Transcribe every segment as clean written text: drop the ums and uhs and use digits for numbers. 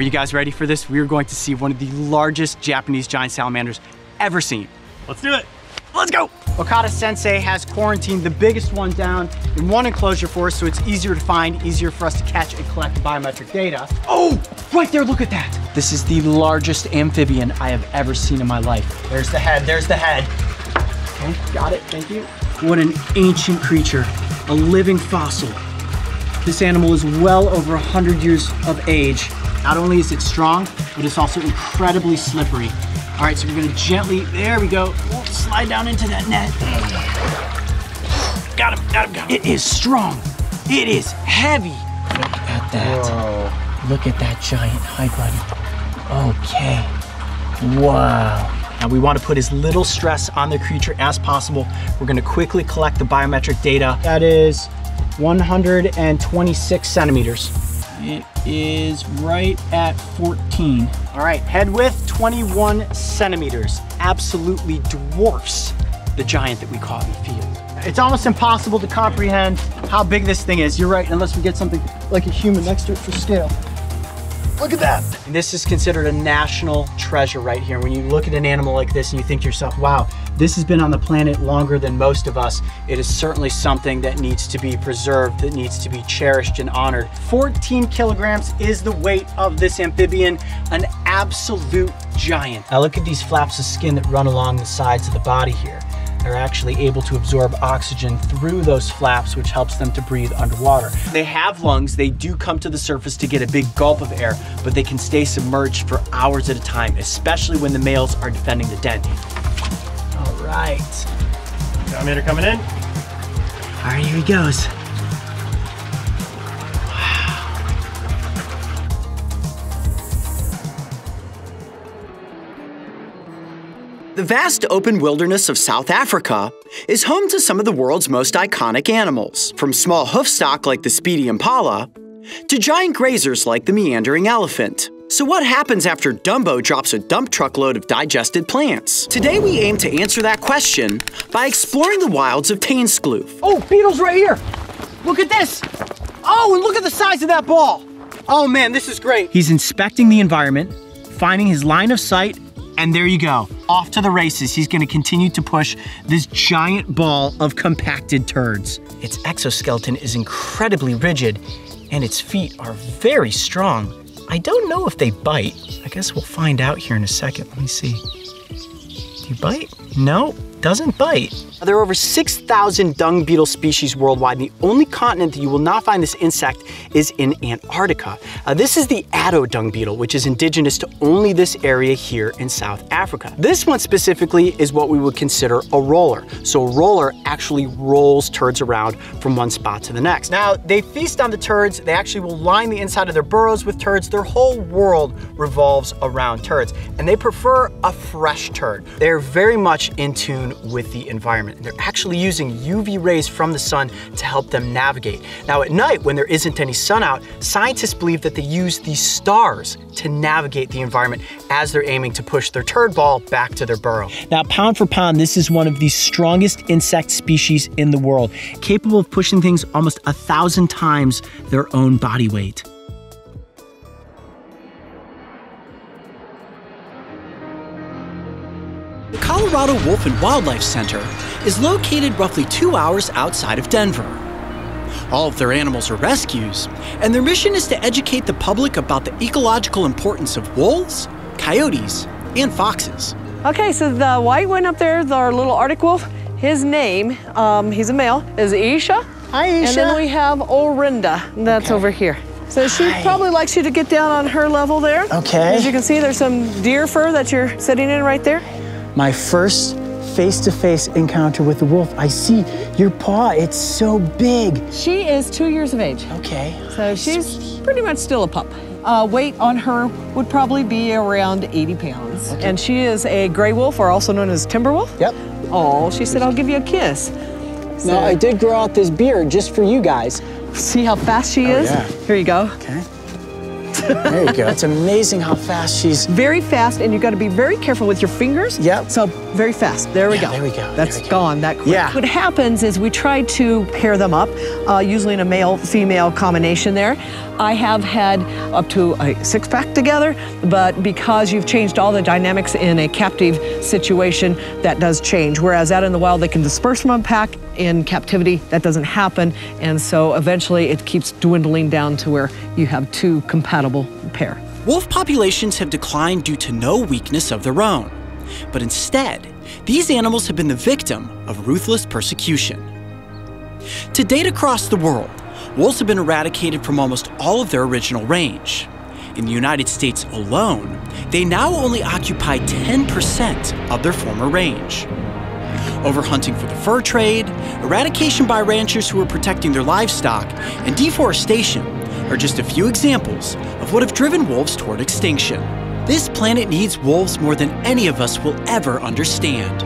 Are you guys ready for this? We are going to see one of the largest Japanese giant salamanders ever seen. Let's do it. Let's go. Okada-sensei has quarantined the biggest one down in one enclosure for us so it's easier to find, easier for us to catch and collect the biometric data. Oh, right there, look at that. This is the largest amphibian I have ever seen in my life. There's the head, there's the head. Okay, got it, thank you. What an ancient creature, a living fossil. This animal is well over 100 years of age. Not only is it strong, but it's also incredibly slippery. All right, so we're gonna gently, there we go. We'll slide down into that net. Got him, got him, got him. It is strong. It is heavy. Look at that. Whoa. Look at that giant. Hi, buddy. Okay. Wow. Now we want to put as little stress on the creature as possible. We're gonna quickly collect the biometric data. That is 126 centimeters. It is right at 14. All right, head width, 21 centimeters. Absolutely dwarfs the giant that we caught in the field. It's almost impossible to comprehend how big this thing is. You're right, unless we get something like a human next to it for scale. Look at that. This is considered a national treasure right here. When you look at an animal like this and you think to yourself, wow, this has been on the planet longer than most of us. It is certainly something that needs to be preserved, that needs to be cherished and honored. 14 kilograms is the weight of this amphibian, an absolute giant. Now look at these flaps of skin that run along the sides of the body here. They're actually able to absorb oxygen through those flaps, which helps them to breathe underwater. They have lungs. They do come to the surface to get a big gulp of air, but they can stay submerged for hours at a time, especially when the males are defending the den. All right. Salamander coming in. All right, here he goes. The vast open wilderness of South Africa is home to some of the world's most iconic animals, from small hoofstock like the speedy impala to giant grazers like the meandering elephant. So what happens after Dumbo drops a dump truck load of digested plants? Today we aim to answer that question by exploring the wilds of Taenskloof. Oh, beetles right here. Look at this. Oh, and look at the size of that ball. Oh man, this is great. He's inspecting the environment, finding his line of sight, and there you go, off to the races. He's gonna continue to push this giant ball of compacted turds. Its exoskeleton is incredibly rigid, and its feet are very strong. I don't know if they bite. I guess we'll find out here in a second. Let me see. Do you bite? No, doesn't bite. There are over 6,000 dung beetle species worldwide. The only continent that you will not find this insect is in Antarctica. This is the Addo dung beetle, which is indigenous to only this area here in South Africa. This one specifically is what we would consider a roller. So a roller actually rolls turds around from one spot to the next. Now, they feast on the turds. They actually will line the inside of their burrows with turds. Their whole world revolves around turds, and they prefer a fresh turd. They're very much in tune with the environment. They're actually using UV rays from the sun to help them navigate. Now at night, when there isn't any sun out, scientists believe that they use these stars to navigate the environment as they're aiming to push their turd ball back to their burrow. Now, pound for pound, this is one of the strongest insect species in the world, capable of pushing things almost 1,000 times their own body weight. The Colorado Wolf and Wildlife Center is located roughly 2 hours outside of Denver. All of their animals are rescues, and their mission is to educate the public about the ecological importance of wolves, coyotes, and foxes. Okay, so the white one up there is our little Arctic wolf. His name, he's a male, is Isha. Hi, Isha. And then we have Orinda, that's over here. So she probably likes you to get down on her level there. Okay. As you can see, there's some deer fur that you're sitting in right there. My first face-to-face encounter with the wolf. I see your paw, it's so big. She is 2 years of age. Okay. So she's pretty much still a pup. Weight on her would probably be around 80 pounds. Okay. And she is a gray wolf, or also known as timber wolf. Yep. Oh, she said, I'll give you a kiss. So, Now, I did grow out this beard just for you guys. see how fast she is? Yeah. Here you go. Okay. There you go. It's amazing how fast she's... Very fast, and you've got to be very careful with your fingers. Yep. So very fast. There we go. There we go. That's gone that quick. Yeah. What happens is we try to pair them up, usually in a male-female combination there. I have had up to a 6-pack together, but because you've changed all the dynamics in a captive situation, that does change. Whereas out in the wild, they can disperse from a pack. In captivity, that doesn't happen, and so eventually it keeps dwindling down to where you have 2 compatible pair. Wolf populations have declined due to no weakness of their own. But instead, these animals have been the victim of ruthless persecution. To date across the world, wolves have been eradicated from almost all of their original range. In the United States alone, they now only occupy 10% of their former range. Overhunting for the fur trade, eradication by ranchers who are protecting their livestock, and deforestation are just a few examples of what have driven wolves toward extinction. This planet needs wolves more than any of us will ever understand.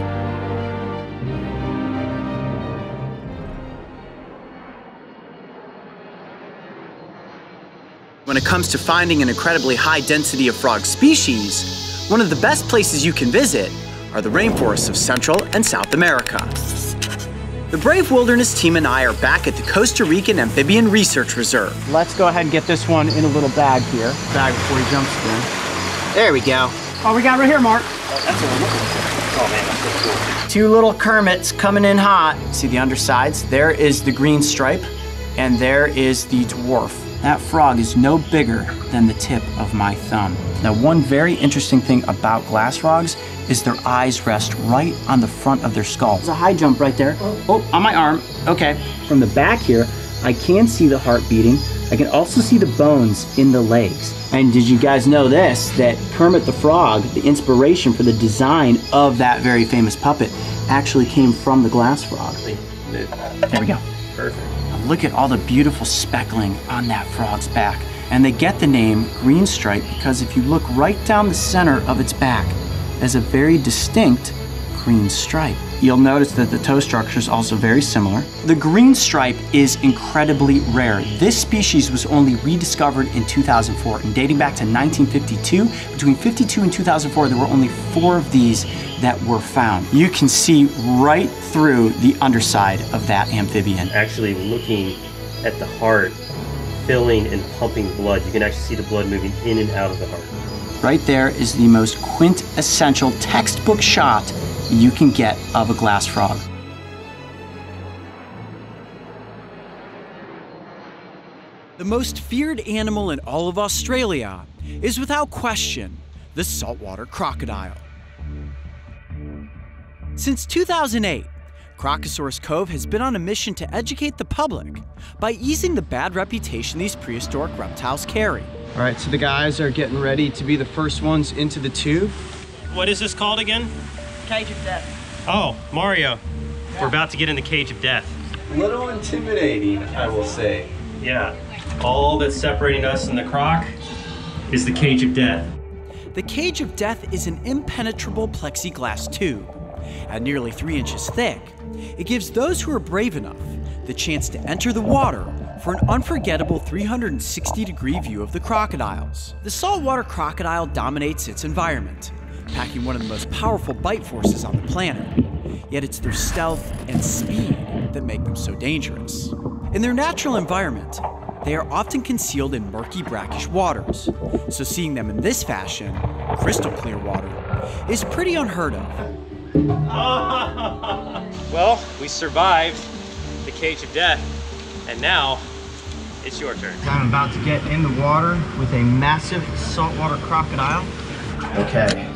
When it comes to finding an incredibly high density of frog species, one of the best places you can visit are the rainforests of Central and South America. The Brave Wilderness team and I are back at the Costa Rican Amphibian Research Reserve. Let's go ahead and get this one in a little bag here. Bag before he jumps in. There we go. Oh, we got right here, Mark. That's a little. Oh man, that's so cool. 2 little Kermits coming in hot. See the undersides? There is the green stripe, and there is the dwarf. That frog is no bigger than the tip of my thumb. Now, one very interesting thing about glass frogs is their eyes rest right on the front of their skull. There's a high jump right there. Oh, on my arm. Okay. From the back here, I can see the heart beating. I can also see the bones in the legs. And did you guys know this, that Kermit the Frog, the inspiration for the design of that very famous puppet, actually came from the glass frog? There we go. Perfect. Look at all the beautiful speckling on that frog's back. And they get the name green stripe because if you look right down the center of its back, there's a very distinct green stripe. You'll notice that the toe structure is also very similar. The green stripe is incredibly rare. This species was only rediscovered in 2004, and dating back to 1952, between 52 and 2004, there were only 4 of these that were found. You can see right through the underside of that amphibian. Actually looking at the heart, filling and pumping blood, you can actually see the blood moving in and out of the heart. Right there is the most quintessential textbook shot you can get of a glass frog. The most feared animal in all of Australia is without question the saltwater crocodile. Since 2008, Crocosaurus Cove has been on a mission to educate the public by easing the bad reputation these prehistoric reptiles carry. All right, so the guys are getting ready to be the first ones into the tube. What is this called again? Cage of death. Oh, Mario. We're about to get in the cage of death. A little intimidating, I will say. Yeah. All that's separating us and the croc is the cage of death. The cage of death is an impenetrable plexiglass tube. At nearly 3 inches thick, it gives those who are brave enough the chance to enter the water for an unforgettable 360-degree view of the crocodiles. The saltwater crocodile dominates its environment, packing one of the most powerful bite forces on the planet. Yet it's their stealth and speed that make them so dangerous. In their natural environment, they are often concealed in murky, brackish waters, so seeing them in this fashion, crystal clear water, is pretty unheard of. Well, we survived the cage of death, and now it's your turn. I'm about to get in the water with a massive saltwater crocodile. Okay,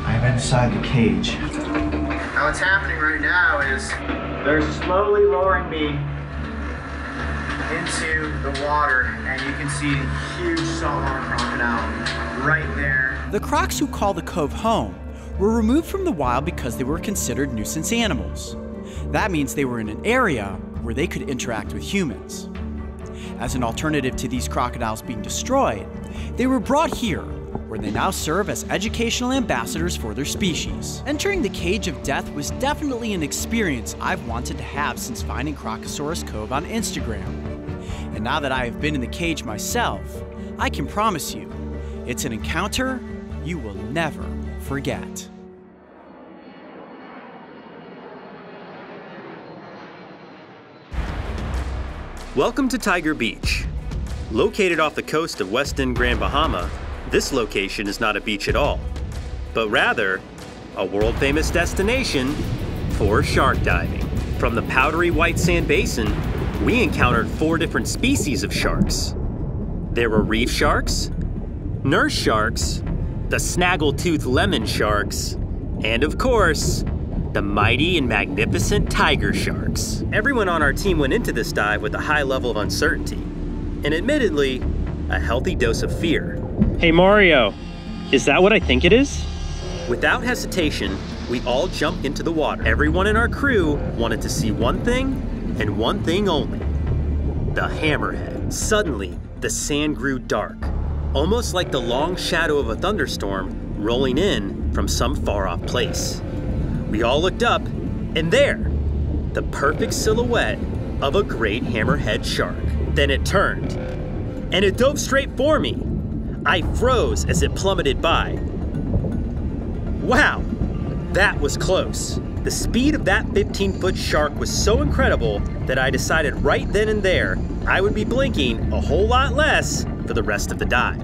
I'm inside the cage. Now what's happening right now is they're slowly lowering me into the water, and you can see a huge saltwater crocodile right there. The crocs who call the cove home were removed from the wild because they were considered nuisance animals. That means they were in an area where they could interact with humans. As an alternative to these crocodiles being destroyed, they were brought here, where they now serve as educational ambassadors for their species. Entering the cage of death was definitely an experience I've wanted to have since finding Crocosaurus Cove on Instagram. And now that I have been in the cage myself, I can promise you, it's an encounter you will never forget. Welcome to Tiger Beach. Located off the coast of West End, Grand Bahama, this location is not a beach at all, but rather a world-famous destination for shark diving. From the powdery white sand basin, we encountered 4 different species of sharks. There were reef sharks, nurse sharks, the snaggle-toothed lemon sharks, and of course, the mighty and magnificent tiger sharks. Everyone on our team went into this dive with a high level of uncertainty, and admittedly, a healthy dose of fear. Hey Mario, is that what I think it is? Without hesitation, we all jumped into the water. Everyone in our crew wanted to see one thing, and one thing only: the hammerhead. Suddenly, the sand grew dark, almost like the long shadow of a thunderstorm rolling in from some far-off place. We all looked up, and there, the perfect silhouette of a great hammerhead shark. Then it turned, and it dove straight for me. I froze as it plummeted by. Wow, that was close. The speed of that 15-foot shark was so incredible that I decided right then and there I would be blinking a whole lot less for the rest of the dive.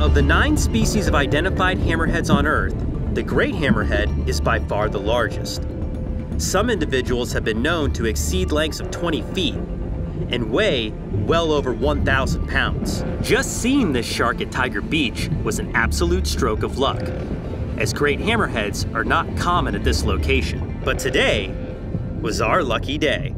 Of the 9 species of identified hammerheads on Earth, the great hammerhead is by far the largest. Some individuals have been known to exceed lengths of 20 feet and weigh well over 1,000 pounds. Just seeing this shark at Tiger Beach was an absolute stroke of luck, as great hammerheads are not common at this location. But today was our lucky day.